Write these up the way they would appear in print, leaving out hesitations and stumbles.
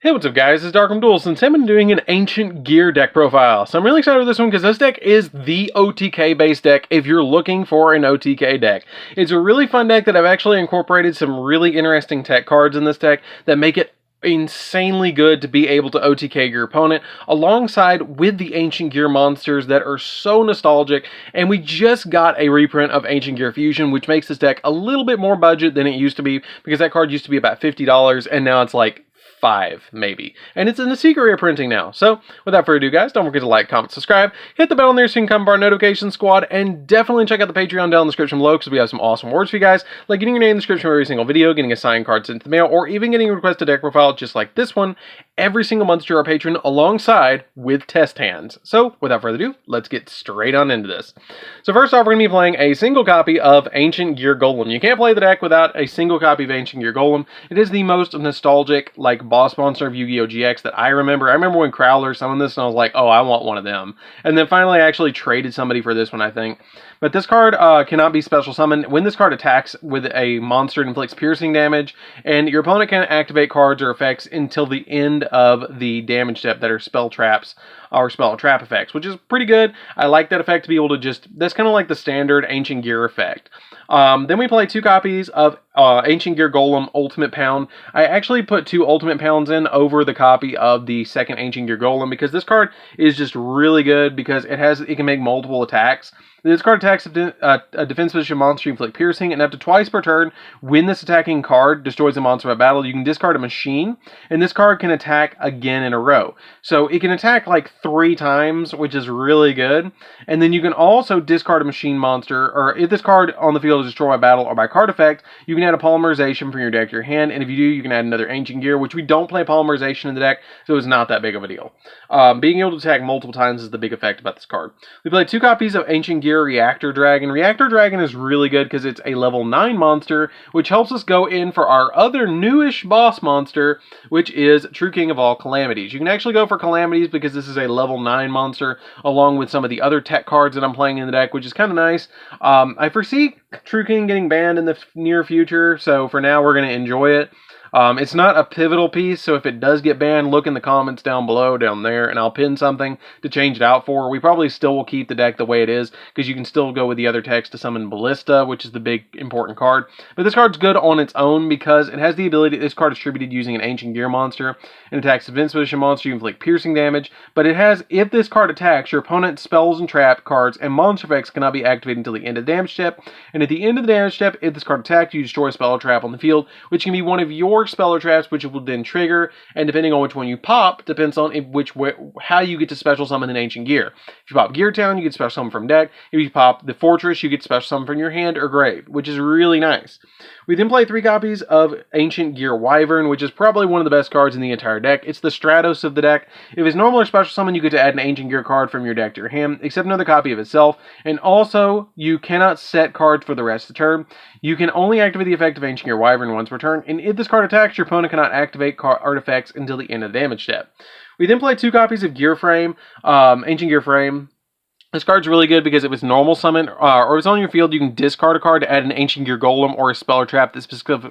Hey, what's up guys, it's DarkArmedDuelist, and today I'm doing an Ancient Gear deck profile. So I'm really excited for this one because this deck is the OTK based deck if you're looking for an OTK deck. It's a really fun deck that I've actually incorporated some really interesting tech cards in this deck that make it insanely good to be able to OTK your opponent alongside with the Ancient Gear monsters that are so nostalgic. And we just got a reprint of Ancient Gear Fusion, which makes this deck a little bit more budget than it used to be, because that card used to be about $50 and now it's like $5 maybe, and it's in the secret reprinting now. So without further ado guys, don't forget to like, comment, subscribe, hit the bell on there so you can come to our notification squad, and definitely check out the Patreon down in the description below because we have some awesome rewards for you guys, like getting your name in the description of every single video, getting a signed card sent to the mail, or even getting a requested deck profile just like this one every single month to our patron alongside with test hands. So without further ado, let's get straight on into this. So first off, we're going to be playing a single copy of Ancient Gear Golem. You can't play the deck without a single copy of Ancient Gear Golem. It is the most nostalgic like boss monster of Yu-Gi-Oh! GX that I remember. I remember when Crowler summoned this and I was like, oh, I want one of them. And then finally I actually traded somebody for this one, I think. But this card cannot be special summoned. When this card attacks with a monster, it inflicts piercing damage, and your opponent can't activate cards or effects until the end of the damage step that are spell traps or spell trap effects, which is pretty good. I like that effect to be able to just, that's kind of like the standard Ancient Gear effect. Then we play two copies of Ancient Gear Golem Ultimate Pound. I actually put two Ultimate Pounds in over the copy of the second Ancient Gear Golem because this card is just really good because it can make multiple attacks. This card attacks a defense position monster, you inflict piercing, and up to twice per turn, when this attacking card destroys a monster by battle, you can discard a machine, and this card can attack again in a row. So it can attack like 3 times, which is really good. And then you can also discard a machine monster, or if this card on the field is destroyed by battle or by card effect, you can add a polymerization from your deck to your hand, and if you do, you can add another Ancient Gear, which we don't play polymerization in the deck, so it's not that big of a deal. Being able to attack multiple times is the big effect about this card. We played two copies of Ancient Gear Reactor Dragon. Reactor Dragon is really good because it's a level 9 monster, which helps us go in for our other newish boss monster, which is True King of all Calamities. You can actually go for Calamities because this is a level 9 monster, along with some of the other tech cards that I'm playing in the deck, which is kind of nice. I foresee True King getting banned in the near future, so for now we're going to enjoy it. It's not a pivotal piece, so if it does get banned, look in the comments down below, down there, and I'll pin something to change it out for. We probably still will keep the deck the way it is, because you can still go with the other text to summon Ballista, which is the big important card. But this card's good on its own because it has the ability, this card is distributed using an Ancient Gear monster, and attacks a defense position monster, you inflict piercing damage, but it has, if this card attacks, your opponent's spells and trap cards and monster effects cannot be activated until the end of the damage step, and at the end of the damage step, if this card attacks, you destroy a spell or trap on the field, which can be one of your spell or traps, which will then trigger, and depending on which one you pop, depends on how you get to special summon an Ancient Gear. If you pop Gear Town, you get special summon from deck. If you pop the Fortress, you get special summon from your hand or grave, which is really nice. We then play 3 copies of Ancient Gear Wyvern, which is probably one of the best cards in the entire deck. It's the Stratos of the deck. If it's normal or special summon, you get to add an Ancient Gear card from your deck to your hand, except another copy of itself. And also, you cannot set cards for the rest of the turn. You can only activate the effect of Ancient Gear Wyvern once per turn, and if this card attacks, your opponent cannot activate artifacts until the end of the damage step. We then play 2 copies of Gear Frame, Ancient Gear Frame. This card's really good because if it's normal summon, or if it's on your field, you can discard a card to add an Ancient Gear Golem or a spell or trap that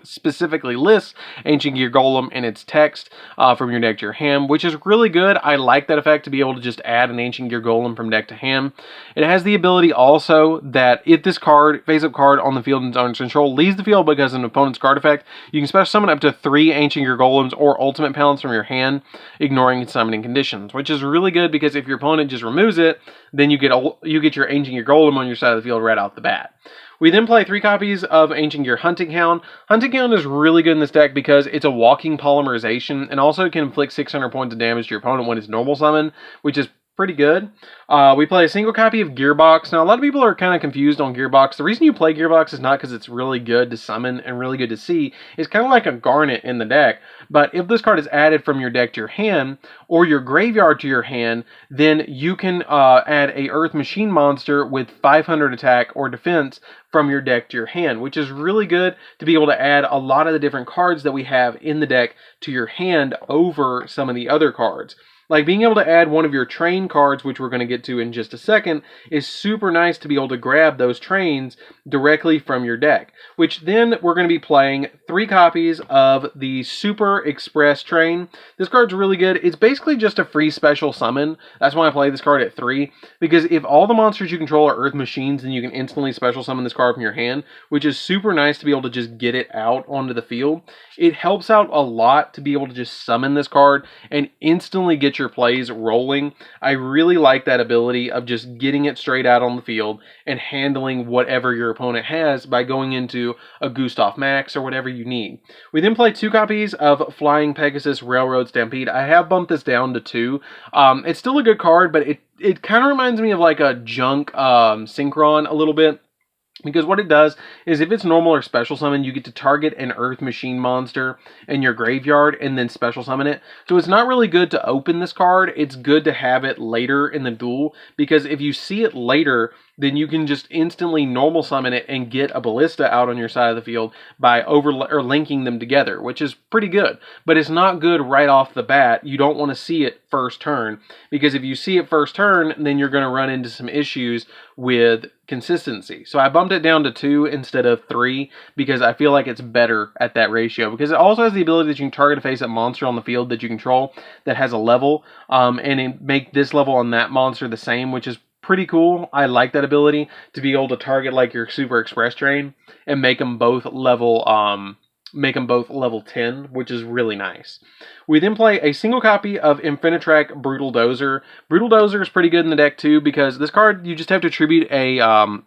specifically lists Ancient Gear Golem in its text from your deck to your hand, which is really good. I like that effect to be able to just add an Ancient Gear Golem from deck to hand. It has the ability also that if this card, face-up card on the field in its own control, leaves the field because of an opponent's card effect, you can special summon up to 3 Ancient Gear Golems or Ultimate Pounds from your hand, ignoring its summoning conditions, which is really good because if your opponent just removes it, then you get your Ancient Gear Golem on your side of the field right off the bat. We then play 3 copies of Ancient Gear Hunting Hound. Hunting Hound is really good in this deck because it's a walking polymerization and also can inflict 600 points of damage to your opponent when it's normal summon, which is pretty good. We play a single copy of Gearbox. Now, a lot of people are kind of confused on Gearbox. The reason you play Gearbox is not because it's really good to summon and really good to see. It's kind of like a Garnet in the deck. But if this card is added from your deck to your hand, or your graveyard to your hand, then you can add a Earth Machine monster with 500 attack or defense from your deck to your hand, which is really good to be able to add a lot of the different cards that we have in the deck to your hand over some of the other cards. Like being able to add one of your train cards, which we're going to get to in just a second, is super nice to be able to grab those trains directly from your deck. Which then we're going to be playing 3 copies of the Super Express Train. This card's really good. It's basically just a free special summon. That's why I play this card at 3. Because if all the monsters you control are Earth Machines, then you can instantly special summon this card from your hand, which is super nice to be able to just get it out onto the field. It helps out a lot to be able to just summon this card and instantly get your plays rolling. I really like that ability of just getting it straight out on the field and handling whatever your opponent has by going into a Gustav Max or whatever you need. We then play 2 copies of Flying Pegasus Railroad Stampede. I have bumped this down to 2. It's still a good card, but it kind of reminds me of like a Junk Synchron a little bit. Because what it does is if it's normal or special summon, you get to target an Earth Machine monster in your graveyard and then special summon it. So it's not really good to open this card. It's good to have it later in the duel, because if you see it later, then you can just instantly normal summon it and get a ballista out on your side of the field by linking them together, which is pretty good. But it's not good right off the bat. You don't want to see it first turn, because if you see it first turn, then you're going to run into some issues with consistency. So I bumped it down to 2 instead of 3 because I feel like it's better at that ratio, because it also has the ability that you can target a face-up monster on the field that you control that has a level, and make this level on that monster the same, which is pretty cool. I like that ability to be able to target like your Super Express Train and make them both level 10, which is really nice. We then play a single copy of Infinitrack Brutal Dozer. Brutal Dozer is pretty good in the deck too, because this card, you just have to tribute a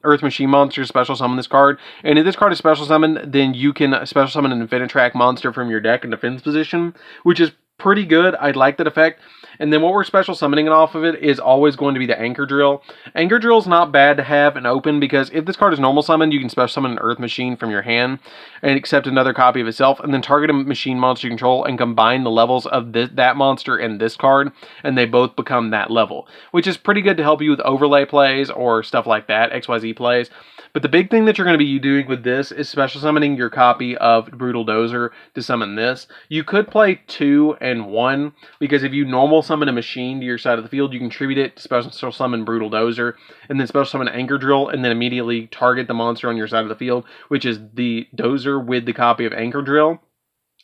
Earth Machine monster, special summon this card, and if this card is special summoned, then you can special summon an Infinitrack monster from your deck in defense position, which is pretty good. I like that effect. And then what we're special summoning off of it is always going to be the Anchor Drill. Anchor Drill is not bad to have and open, because if this card is normal summoned, you can special summon an Earth Machine from your hand and accept another copy of itself, and then target a machine monster you control and combine the levels of that monster and this card, and they both become that level, which is pretty good to help you with overlay plays or stuff like that, XYZ plays. But the big thing that you're going to be doing with this is special summoning your copy of Brutal Dozer to summon this. You could play 2 and 1, because if you normal summon a machine to your side of the field, you can tribute it to special summon Brutal Dozer, and then special summon Anchor Drill, and then immediately target the monster on your side of the field, which is the Dozer with the copy of Anchor Drill.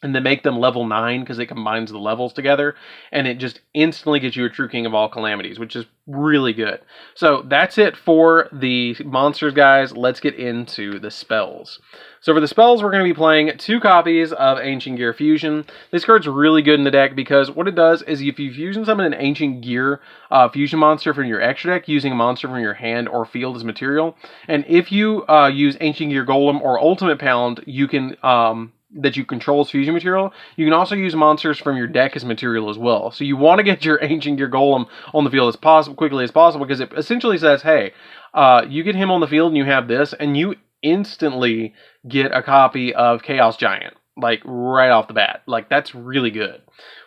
And then make them level 9 because it combines the levels together. And it just instantly gets you a True King of all Calamities, which is really good. So that's it for the monsters, guys. Let's get into the spells. So for the spells, we're going to be playing 2 copies of Ancient Gear Fusion. This card's really good in the deck because what it does is if you fusion summon an Ancient Gear Fusion monster from your extra deck using a monster from your hand or field as material, and if you use Ancient Gear Golem or Ultimate Pound, you can... that you control as fusion material, you can also use monsters from your deck as material as well. So you want to get your Ancient Gear Golem on the field as quickly as possible, because it essentially says, hey, you get him on the field and you have this, and you instantly get a copy of Chaos Giant, like right off the bat. Like, that's really good.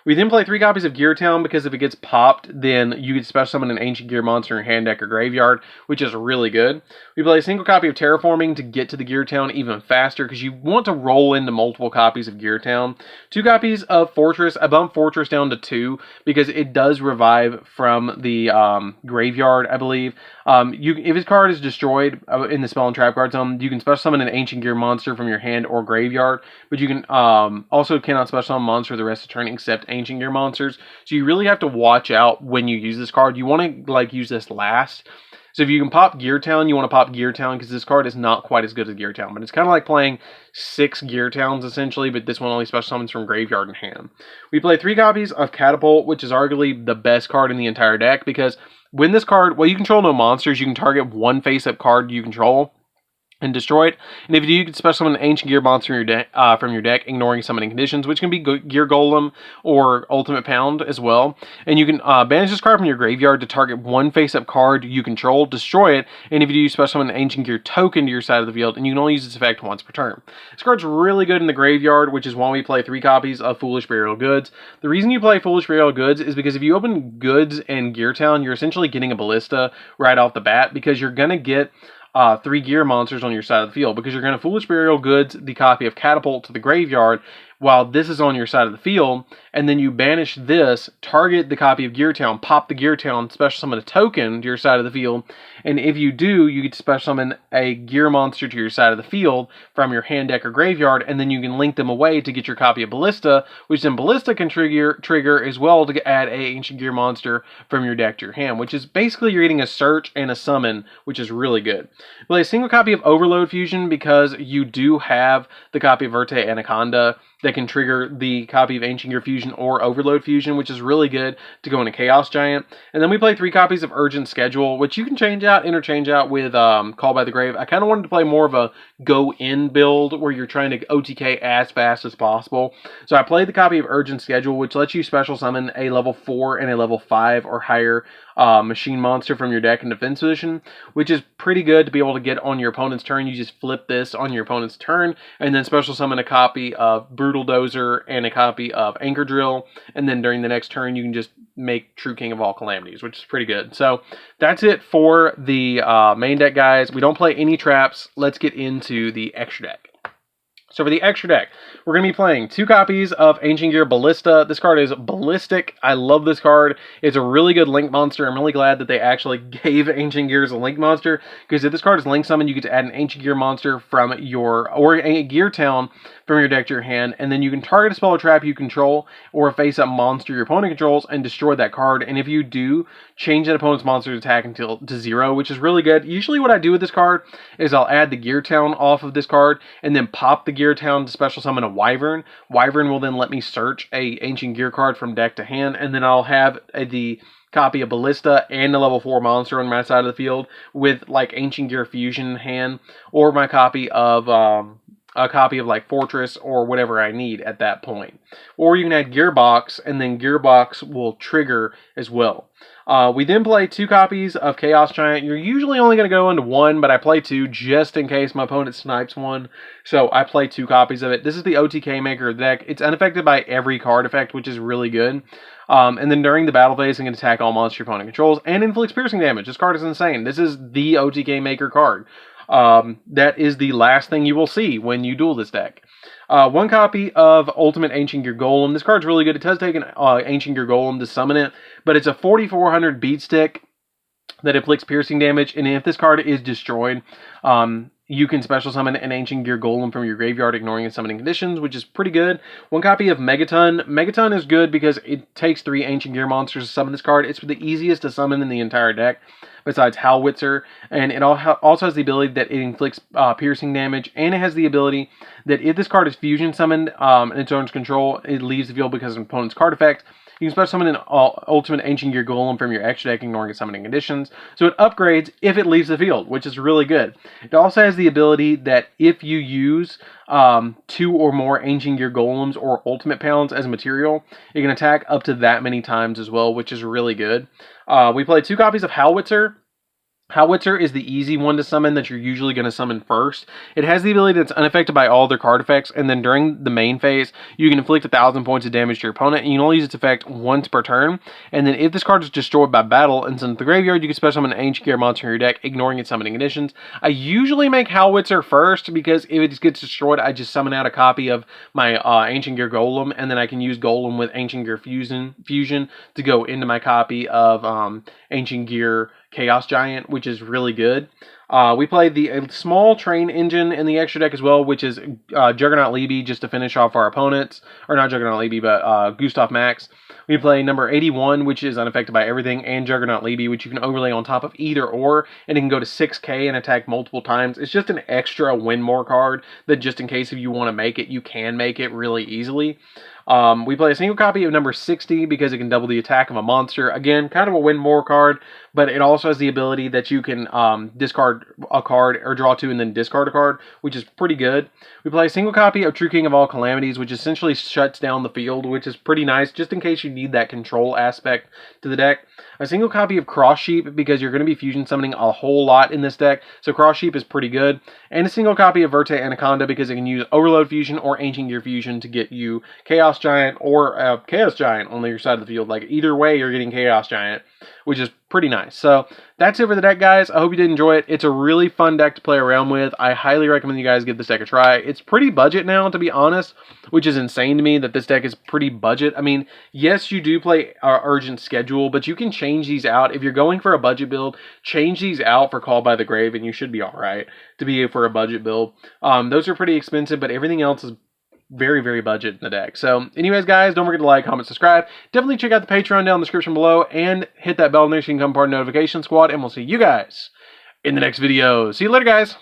We then play 3 copies of Gear Town, because if it gets popped, then you get special summon an Ancient Gear monster in your hand, deck, or graveyard, which is really good. We play a single copy of Terraforming to get to the Gear Town even faster, because you want to roll into multiple copies of Gear Town. 2 copies of Fortress. I bumped Fortress down to 2, because it does revive from the graveyard, I believe. If his card is destroyed in the Spell and Trap card zone, you can special summon an Ancient Gear monster from your hand or graveyard, but you can also cannot special summon monster the rest of the turn except Ancient Gear monsters. So you really have to watch out when you use this card. You want to like use this last. So if you can pop Gear Town, you want to pop Gear Town, because this card is not quite as good as Gear Town. But it's kind of like playing 6 Gear Towns essentially, but this one only special summons from graveyard and hand. We play 3 copies of Catapult, which is arguably the best card in the entire deck, because when this card, well, you control no monsters, you can target one face-up card you control and destroy it. And if you do, you can special summon an Ancient Gear monster from your deck, ignoring summoning conditions, which can be Gear Golem or Ultimate Pound as well. And you can banish this card from your graveyard to target one face-up card you control, destroy it, and if you do, you special summon an Ancient Gear token to your side of the field, and you can only use this effect once per turn. This card's really good in the graveyard, which is why we play 3 copies of Foolish Burial Goods. The reason you play Foolish Burial Goods is because if you open Goods and Gear Town, you're essentially getting a Ballista right off the bat, because you're going to get 3 gear monsters on your side of the field, because you're going to Foolish Burial Goods the copy of Catapult to the graveyard while this is on your side of the field, and then you banish this, target the copy of Gear Town, pop the Gear Town, special summon a token to your side of the field, and if you do, you get to special summon a gear monster to your side of the field from your hand, deck, or graveyard, and then you can link them away to get your copy of Ballista, which then Ballista can trigger as well to add a Ancient Gear monster from your deck to your hand, which is basically you're getting a search and a summon, which is really good. Play a single copy of Overload Fusion because you do have the copy of Verte Anaconda that can trigger the copy of Ancient Gear Fusion or Overload Fusion, which is really good to go into Chaos Giant. And then we play 3 copies of Urgent Schedule, which you can interchange out with Call by the Grave. I kind of wanted to play more of a go-in build where you're trying to OTK as fast as possible. So I played the copy of Urgent Schedule, which lets you special summon a level 4 and a level 5 or higher machine monster from your deck in defense position, which is pretty good to be able to get on your opponent's turn. You just flip this on your opponent's turn, and then special summon a copy of Brutal Dozer and a copy of Anchor Drill, and then during the next turn you can just make True King of all Calamities, which is pretty good. So that's it for the main deck, guys. We don't play any traps. Let's get into the extra deck. So for the extra deck, we're going to be playing 2 copies of Ancient Gear Ballista. This card is ballistic. I love this card. It's a really good link monster. I'm really glad that they actually gave Ancient Gears a link monster, because if this card is link summoned, you get to add an Ancient Gear monster from your, or a Gear Town from your deck to your hand, and then you can target a spell or trap you control, or a face-up monster your opponent controls, and destroy that card. And if you do, change that opponent's monster's attack to 0, which is really good. Usually what I do with this card is I'll add the Gear Town off of this card, and then pop the Gear Town to special summon a Wyvern. Wyvern will then let me search a Ancient Gear card from deck to hand, and then I'll have the copy of Ballista and a level 4 monster on my side of the field with like Ancient Gear Fusion in hand, or my copy of like Fortress or whatever I need at that point. Or you can add Gearbox, and then Gearbox will trigger as well. We then play 2 copies of Chaos Giant. You're usually only going to go into 1, but I play 2 just in case my opponent snipes 1. So I play 2 copies of it. This is the OTK maker of the deck. It's unaffected by every card effect, which is really good. And then during the battle phase, it can attack all monsters your opponent controls and inflicts piercing damage. This card is insane. This is the OTK maker card. That is the last thing you will see when you duel this deck. 1 copy of Ultimate Ancient Gear Golem. This card's really good. It does take an Ancient Gear Golem to summon it, but it's a 4400 beat stick that inflicts piercing damage, and if this card is destroyed, you can special summon an Ancient Gear Golem from your graveyard, ignoring its summoning conditions, which is pretty good. 1 copy of Megaton. Megaton is good because it takes 3 Ancient Gear monsters to summon this card. It's the easiest to summon in the entire deck, besides Howitzer, and it also has the ability that it inflicts piercing damage, and it has the ability that if this card is fusion summoned in its owner's control, it leaves the field because of an opponent's card effect. You can special summon an Ultimate Ancient Gear Golem from your extra deck, ignoring its summoning conditions. So it upgrades if it leaves the field, which is really good. It also has the ability that if you use 2 or more Ancient Gear Golems or Ultimate Pounds as a material, it can attack up to that many times as well, which is really good. We play 2 copies of Howitzer. Howitzer is the easy one to summon that you're usually going to summon first. It has the ability that's unaffected by all their card effects, and then during the main phase, you can inflict 1,000 points of damage to your opponent, and you can only use its effect once per turn. And then if this card is destroyed by battle and sent to the graveyard, you can special summon an Ancient Gear monster in your deck, ignoring its summoning conditions. I usually make Howitzer first, because if it gets destroyed, I just summon out a copy of my Ancient Gear Golem, and then I can use Golem with Ancient Gear Fusion to go into my copy of Ancient Gear Chaos Giant, which is really good. We played the small train engine in the extra deck as well, which is Juggernaut Libby, just to finish off our opponents. Or not Juggernaut Libby, but Gustav Max. We play number 81, which is unaffected by everything, and Juggernaut Libby, which you can overlay on top of either or, and it can go to 6k and attack multiple times. It's just an extra win more card that just in case if you want to make it, you can make it really easily. We play a single copy of number 60 because it can double the attack of a monster. Again, kind of a win more card, but it also has the ability that you can discard a card or draw 2 and then discard a card, which is pretty good. We play a single copy of True King of all Calamities, which essentially shuts down the field, which is pretty nice just in case you need that control aspect to the deck. A single copy of Cross Sheep because you're going to be fusion summoning a whole lot in this deck, so Cross Sheep is pretty good. And a single copy of Verte Anaconda because it can use Overload Fusion or Ancient Gear Fusion to get you Chaos Giant or Chaos Giant on your side of the field. Like either way, you're getting Chaos Giant, which is pretty nice. So that's it for the deck, guys. I hope you did enjoy it. It's a really fun deck to play around with. I highly recommend you guys give this deck a try. It's pretty budget now, to be honest, which is insane to me that this deck is pretty budget. I mean, yes, you do play Urgent Schedule, but you can change these out. If you're going for a budget build, change these out for Call by the Grave, and you should be all right to be for a budget build. Those are pretty expensive, but everything else is very, very budget in the deck. So anyways, guys, don't forget to like, comment, subscribe. Definitely check out the Patreon down in the description below and hit that bell so you can become part of the notification squad. And we'll see you guys in the next video. See you later, guys.